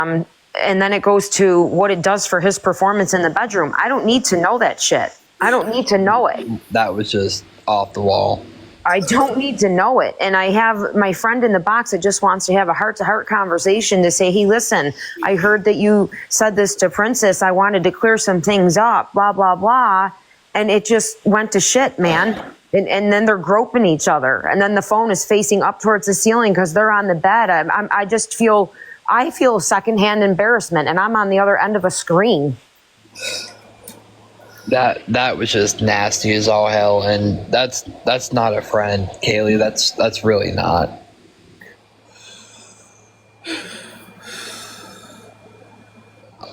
And then it goes to what it does for his performance in the bedroom. I don't need to know that shit. I don't need to know it. That was just off the wall. I don't need to know it. And I have my friend in the box that just wants to have a heart-to-heart conversation to say, hey, listen, I heard that you said this to Princess. I wanted to clear some things up, blah, blah, blah. And it just went to shit, man. And then they're groping each other. And then the phone is facing up towards the ceiling because they're on the bed. I just feel, I feel secondhand embarrassment, and I'm on the other end of a screen. That was just nasty as all hell, and that's not a friend, Kaylee. That's really not.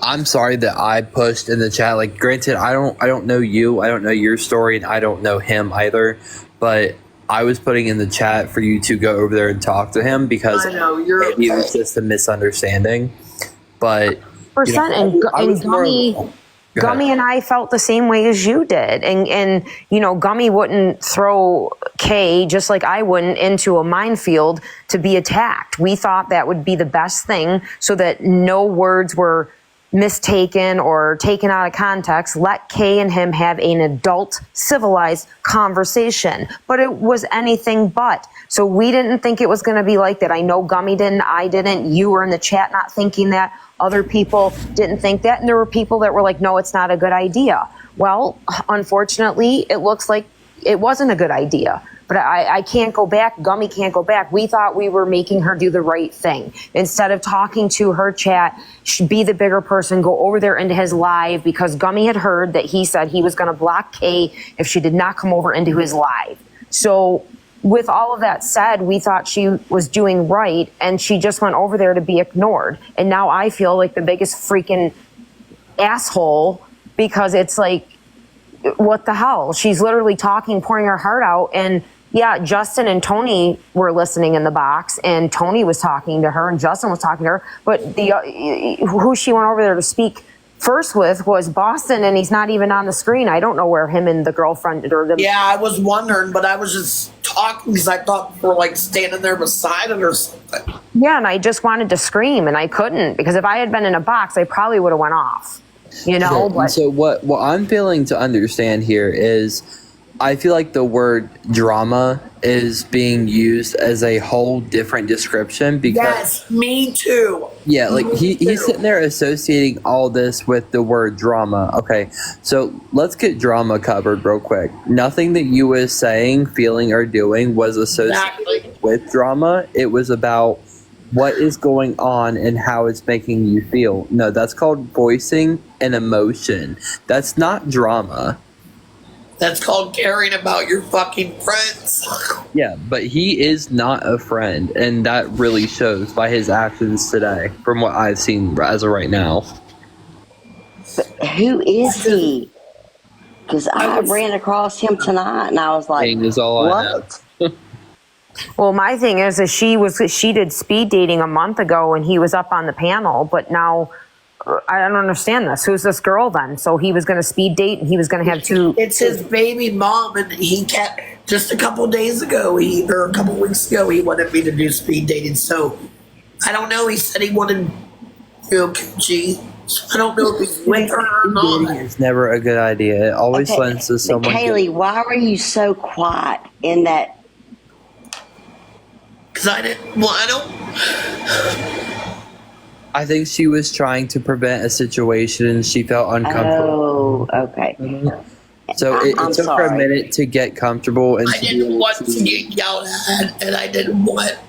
I'm sorry that I pushed in the chat. Like, granted, I don't know you, I don't know your story, and I don't know him either. But I was putting in the chat for you to go over there and talk to him because I know, you're it was just a misunderstanding. But Gummy and I felt the same way as you did. And you know, Gummy wouldn't throw Kay, just like I wouldn't, into a minefield to be attacked. We thought that would be the best thing so that no words were mistaken or taken out of context. Let Kay and him have an adult, civilized conversation. But it was anything but. So we didn't think it was going to be like that. I know Gummy didn't, I didn't. You were in the chat not thinking that. Other people didn't think that. And there were people that were like, no, it's not a good idea. Well, unfortunately, it looks like it wasn't a good idea. But I can't go back. Gummy can't go back. We thought we were making her do the right thing. Instead of talking to her chat, be the bigger person, go over there into his live, because Gummy had heard that he said he was going to block Kay if she did not come over into his live. So with all of that said, we thought she was doing right, and she just went over there to be ignored. And now I feel like the biggest freaking asshole, because it's like, what the hell? She's literally talking, pouring her heart out. And yeah, Justin and Tony were listening in the box, and Tony was talking to her and Justin was talking to her. But who she went over there to speak first with was Boston, and he's not even on the screen. I don't know where him and the girlfriend or the... Yeah, I was wondering, but I was just talking because I thought we were like standing there beside it or something. Yeah, and I just wanted to scream, and I couldn't, because if I had been in a box, I probably would have went off. You know, okay, but... So what I'm failing to understand here is, I feel like the word drama is being used as a whole different description because... Yes, me too. Yeah, like he's sitting there associating all this with the word drama. Okay, so let's get drama covered real quick. Nothing that you was saying, feeling, or doing was associated with drama. It was about what is going on and how it's making you feel. No, that's called voicing an emotion. That's not drama. That's called caring about your fucking friends. Yeah, but he is not a friend, and that really shows by his actions today, from what I've seen as of right now. But who is he? Because I ran across him tonight, and I was like, is all what? Well, my thing is she did speed dating a month ago, and he was up on the panel, but now I don't understand this. Who's this girl then? So he was going to speed date, and he was going to have two... It's his baby mom, and he kept, just a couple days ago, or a couple weeks ago, he wanted me to do speed dating. So I don't know. He said he wanted, G. I don't know if he's with her or not. It's never a good idea. It always lends to someone. Kaylee, why were you so quiet in that? Because I didn't. Well, I think she was trying to prevent a situation, and she felt uncomfortable. Oh, okay. So it took her a minute to get comfortable, and I didn't want to get yelled at, and I didn't want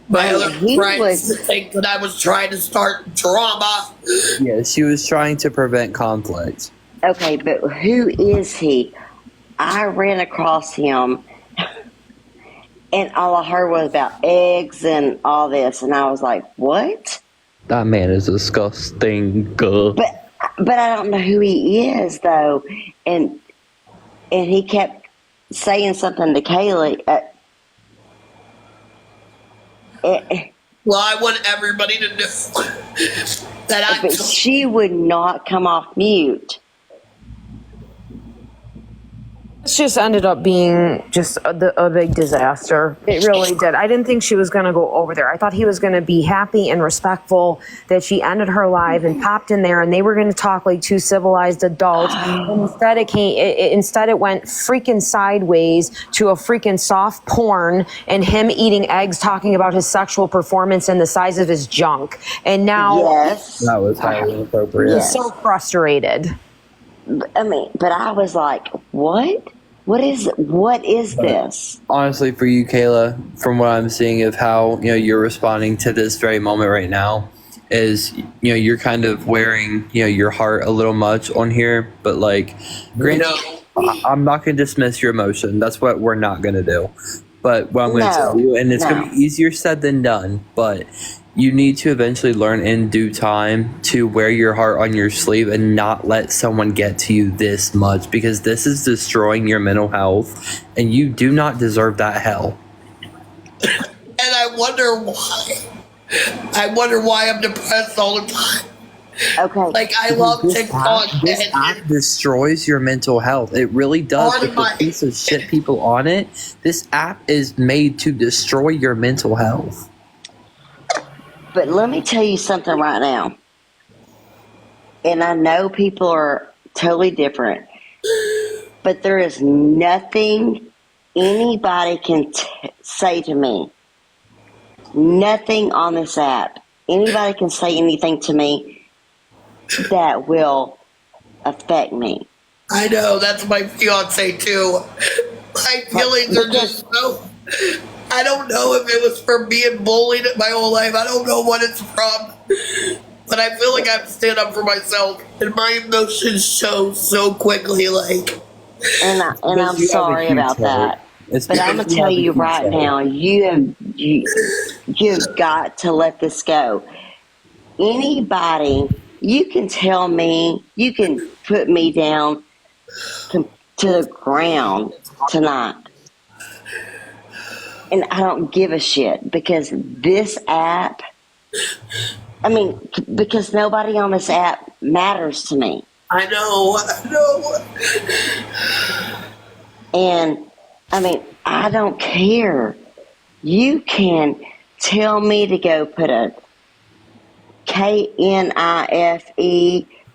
my other friends to think that I was trying to start drama. Yeah, she was trying to prevent conflict. Okay, but who is he? I ran across him, and all I heard was about eggs and all this, and I was like, what? That man is disgusting. But I don't know who he is, though. And he kept saying something to Kaylee. Well, I want everybody to know that But she would not come off mute. This just ended up being just a big disaster. It really did. I didn't think she was going to go over there. I thought he was going to be happy and respectful that she ended her live and popped in there, and they were going to talk like two civilized adults. And instead it went freaking sideways to a freaking soft porn and him eating eggs, talking about his sexual performance and the size of his junk. And now Yes. That was highly inappropriate. Yes. so frustrated. I mean, but I was like, what? What is this? Honestly, for you, Kayla, from what I'm seeing of how you're responding to this very moment right now, is you're kind of wearing your heart a little much on here. But like, granted, I'm not going to dismiss your emotion. That's what we're not going to do. But what I'm going to tell you, and it's going to be easier said than done, but you need to eventually learn in due time to wear your heart on your sleeve and not let someone get to you this much, because this is destroying your mental health and you do not deserve that hell. And I wonder why. I wonder why I'm depressed all the time. Okay. Like, I love TikTok. This app destroys your mental health. It really does. Part of With the my- piece of shit people on it, this app is made to destroy your mental health. But let me tell you something right now. And I know people are totally different, but there is nothing anybody can say to me. Nothing on this app. Anybody can say anything to me that will affect me. I know, that's my fiance too. My feelings are just so. I don't know if it was from being bullied my whole life. I don't know what it's from. But I feel like I have to stand up for myself. And my emotions show so quickly, like. And I'm you have a sorry huge about heart. that. It's But I'm because gonna tell have a you huge right heart. now, you've got to let this go. Anybody, you can tell me, you can put me down to the ground tonight, and I don't give a shit, because this app. I mean, because nobody on this app matters to me. I know. And I mean, I don't care. You can tell me to go put a KNIFE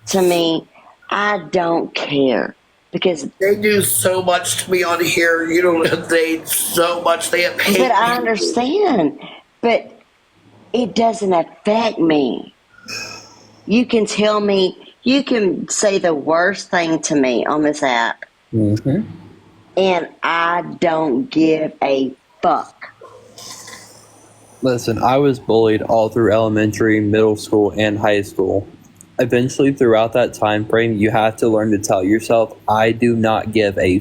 to me. I don't care, because. They do so much to me on here. You know, they so much. They have hate But I me. understand. But it doesn't affect me. You can tell me. You can say the worst thing to me on this app, Mhm. and I don't give a fuck. Listen, I was bullied all through elementary, middle school, and high school. Eventually, throughout that time frame, you have to learn to tell yourself, I do not give a